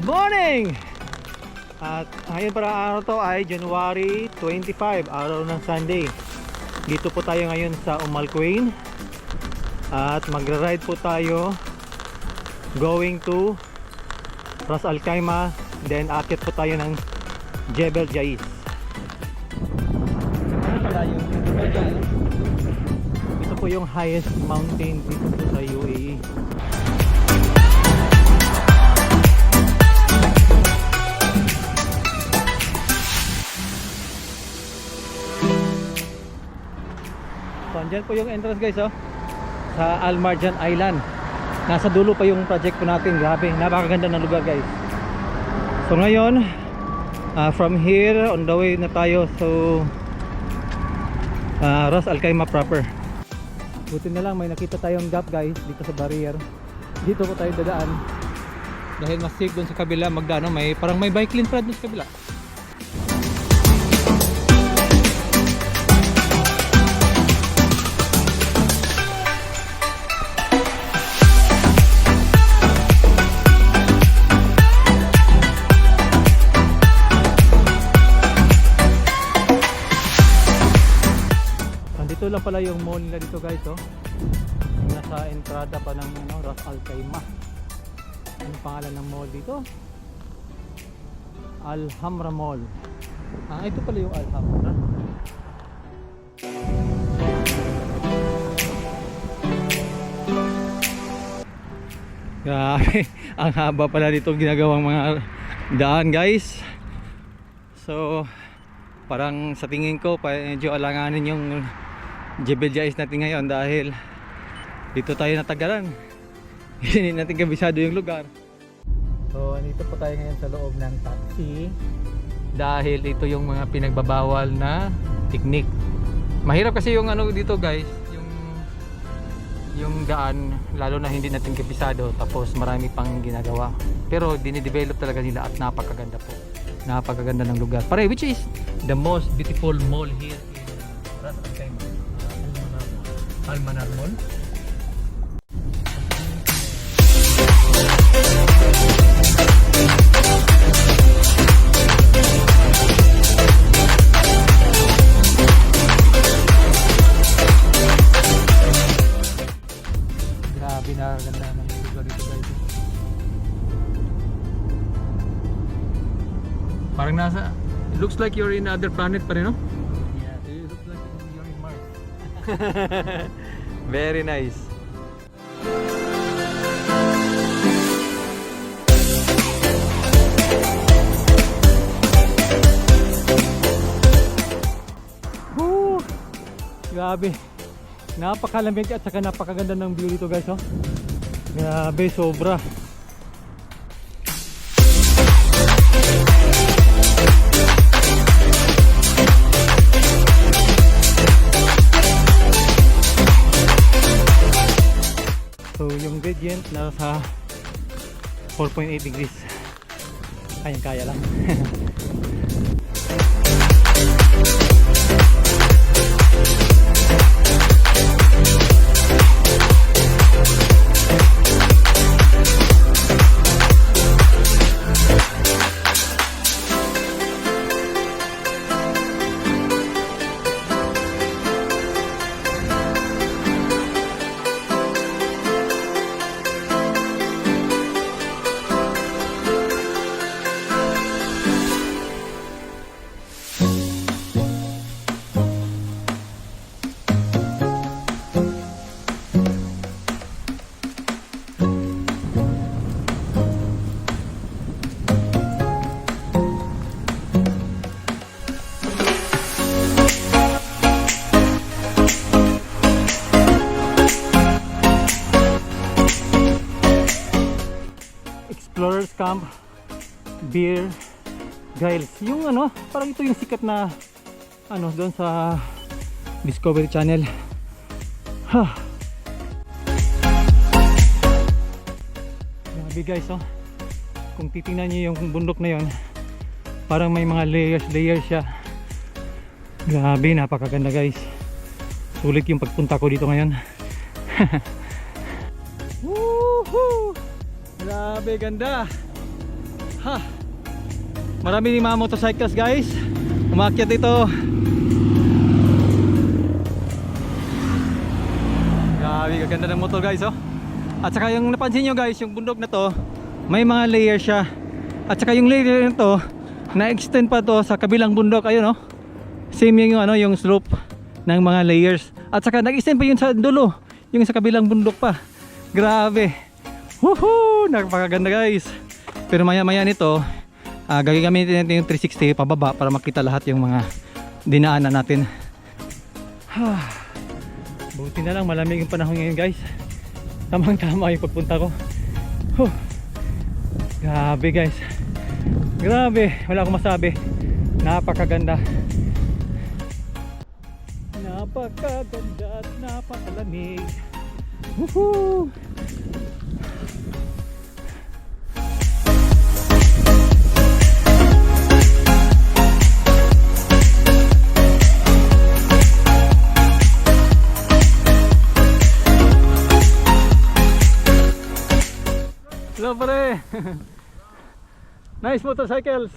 morning! At ngayon para araw to ay January 25, araw ng Sunday. Dito po tayo ngayon sa Umalquain. At magra-ride po tayo going to Ras Al Khaimah. Then akit po tayo ng Jebel Jais. Ito po yung highest mountain dito sa UAE. So, andyan po yung entrance guys, oh, sa Al Marjan Island. Nasa dulo pa yung project po natin. Grabe, napakaganda ng lugar guys. So ngayon, from here on the way na tayo so Ras Al Khaimah proper. Buti na lang may nakita tayong gap guys dito sa barrier. Dito po tayo dadaan dahil mas safe doon sa kabila magdano. May parang may bike lane pa doon sa kabila. Ito lang pala yung mall nila dito guys, oh. Nasa entrada pa ng Ras Al Khaimah. Ano pangalan ng mall dito? Al Hamra Mall. Ito pala yung Al Hamra. Grabe, ang haba pala dito ginagawang mga daan guys. So parang sa tingin ko medyo alanganin yung Jebel Jais natin ngayon dahil dito tayo natagalan. Hindi natin kabisado yung lugar. So andito po tayo ngayon sa loob ng taxi dahil ito yung mga pinagbabawal na technique. Mahirap kasi yung ano dito guys, yung daan, lalo na hindi natin kabisado, tapos marami pang ginagawa. Pero dinidevelop talaga nila at napakaganda po. Napakaganda ng lugar. Pare, which is the most beautiful mall here in Ras Al Khaimah? Al Manar Mall. Grabe na ganda ng lugar dito guys. Parang nasa, it looks like you're in other planet pa rin, no? Yeah, it looks like you're in Mars. Very nice. Woo! Grabe. Napakalamig at saka napakaganda ng view dito guys, oh. Grabe, sobra. So yung gradient nasa 4.8 degrees. Kayang-kaya lang. Explorers Camp Beer Grills. Yung ano, parang ito yung sikat na ano doon sa Discovery Channel. Grabe guys, oh. Kung titingnan niyo yung bundok na yon, parang may mga layers siya. Grabe, napakaganda guys. Sulit yung pagpunta ko dito ngayon. Woohoo! Grabe, ganda. Ha. Marami din mga motorcycles guys. Umakyat dito. Grabe, gaganda ng motor guys oh. At saka yung napansin nyo guys, yung bundok na to, may mga layer siya. At saka yung layer na to, na-extend pa to sa kabilang bundok. Ayun oh. Same yung ano, yung slope ng mga layers. At saka nag-extend pa yun sa dulo, yung sa kabilang bundok pa. Grabe. Woohoo! Napakaganda guys. Pero maya maya nito, gagamitin natin yung 360 pababa para makita lahat yung mga dinaanan natin. Buti na lang malamig yung panahon ngayon guys. Tamang tama yung pagpunta ko. Grabe guys. Grabe, wala akong masabi. Napakaganda. Napakaganda at napakalamig. Woohoo! Hello pare. Nice motorcycles.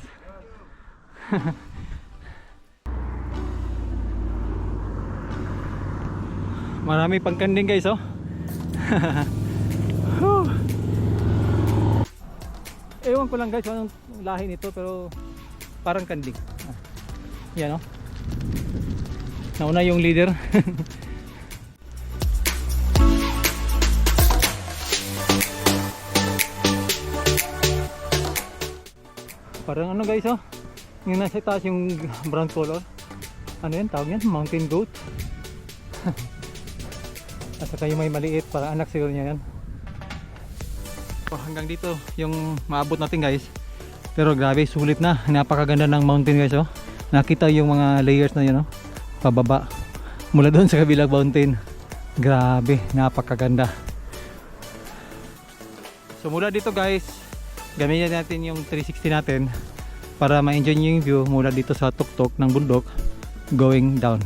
Marami pang kanding guys oh. Ewan ko lang guys anong lahi nito pero parang kanding. Yan oh. Nauna yung leader. Parang ano guys oh, yung nasa taas yung brown color. Ano yan tawag yan? Mountain goat. At saka yung may maliit, para anak siguro niya yan. Hanggang dito yung maabot natin guys. Pero grabe, sulit na. Napakaganda ng mountain guys oh. Nakita yung mga layers na yun oh, pababa mula doon sa kabilang mountain. Grabe, napakaganda. So mula dito guys, gamitin natin yung 360 natin para ma-enjoy nyo yung view mula dito sa tuktok ng bundok going down.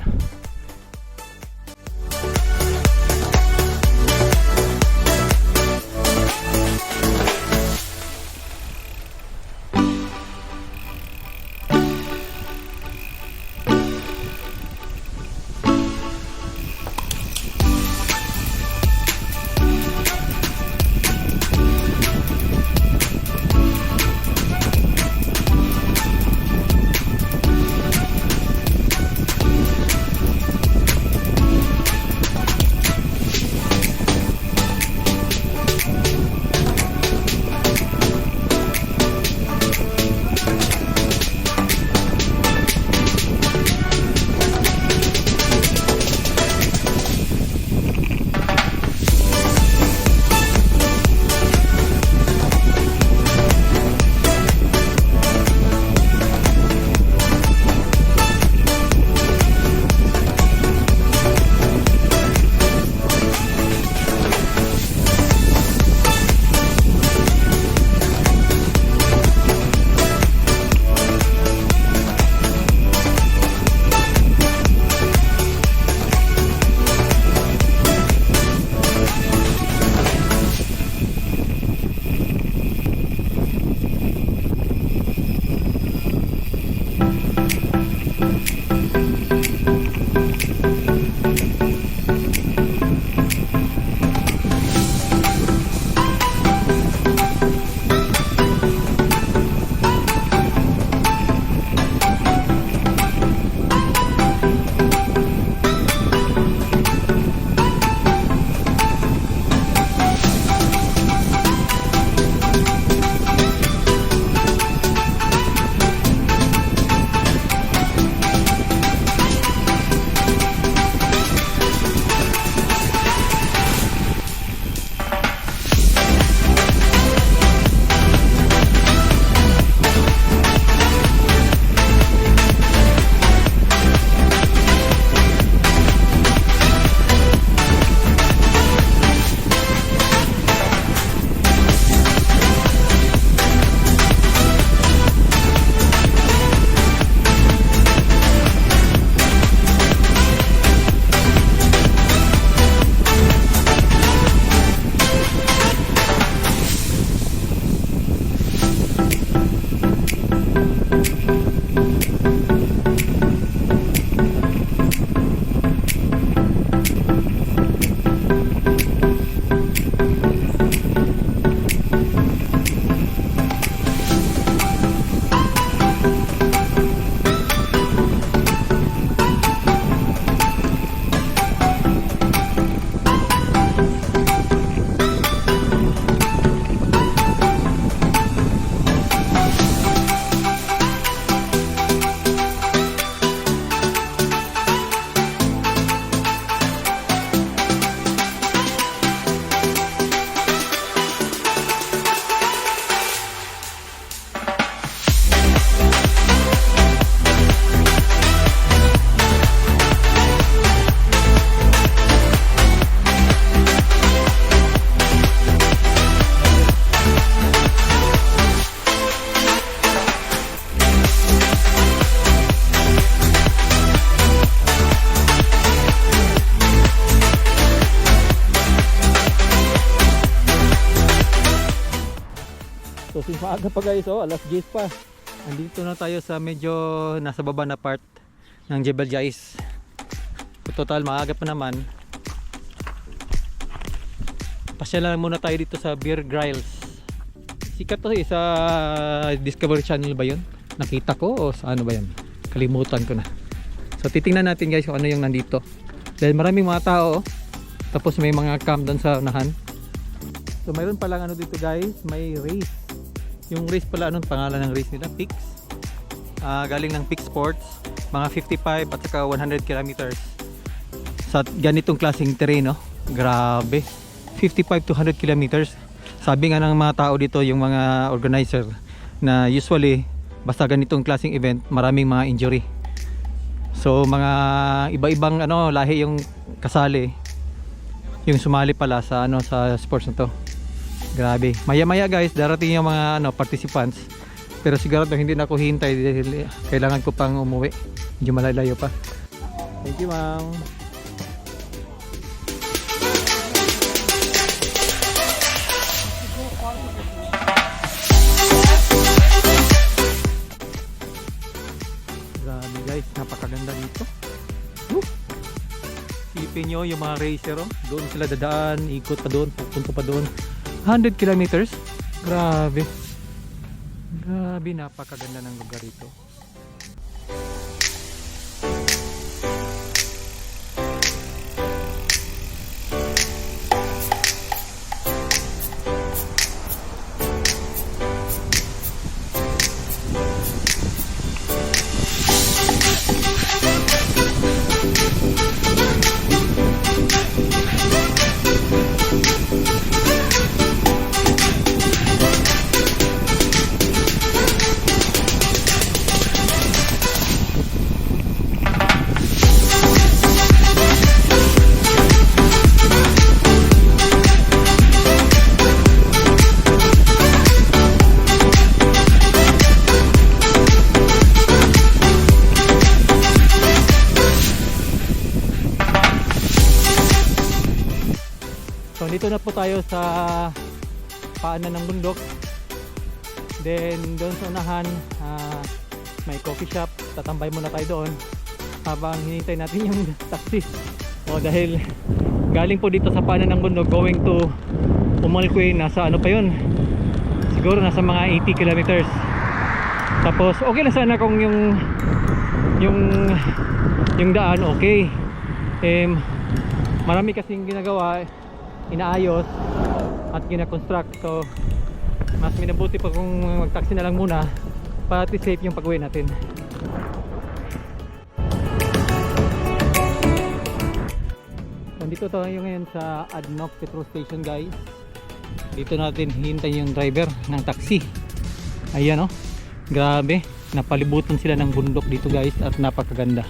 Maaga pa guys, oh, alas 10 pa. Andito na tayo sa medyo nasa baba na part ng Jebel Jais. Total maaga pa naman. Pasya lang muna tayo dito sa Bear Grylls. Sikat to sa Discovery Channel ba yun? Nakita ko o sa ano ba yun? Kalimutan ko na. So titingnan natin guys kung ano yung nandito. Dahil maraming mga tao, tapos may mga camp doon sa unahan. So mayroon palang ano dito guys, may race. Yung race pala, anong pangalan ng race nila? Pix. Galing ng Pix Sports. Mga 55 at saka 100 kilometers. Sa ganitong klaseng terreno. Grabe. 55 to 100 kilometers. Sabi nga ng mga tao dito, yung mga organizer, na usually, basta ganitong klaseng event, maraming mga injury. So mga iba-ibang ano, lahi yung kasali. Yung sumali pala sa ano, sa sports na to. Grabe. Maya-maya guys, darating yung mga ano, participants. Pero sigurado hindi na ako hintay dahil kailangan ko pang umuwi. Medyo malalayo pa. Thank you, ma'am. Grabe guys, napakaganda dito. Woo! Silipin nyo yung mga racer, oh. Doon sila dadaan, ikot pa doon, pupunta pa doon. 100 kilometers. Grabe. Grabe, napakaganda ng lugar ito. So dito na po tayo sa paanan ng bundok. Then doon sa unahan, may coffee shop. Tatambay muna tayo doon habang hinihintay natin yung taxi. O dahil galing po dito sa paanan ng bundok going to Umalquay, nasa ano pa yun? Siguro nasa mga 80 kilometers. Tapos okay na sana kung yung daan okay. Marami kasing ginagawa, inaayos at gina-construct, so mas minabuti pa kung mag-taxi na lang muna para safe yung pag-uwi natin. Nandito tayo ngayon sa Adnoc Petrol Station guys. Dito natin hintayin yung driver ng taxi. Ayan, oh, grabe, napalibutan sila ng bundok dito guys at napakaganda.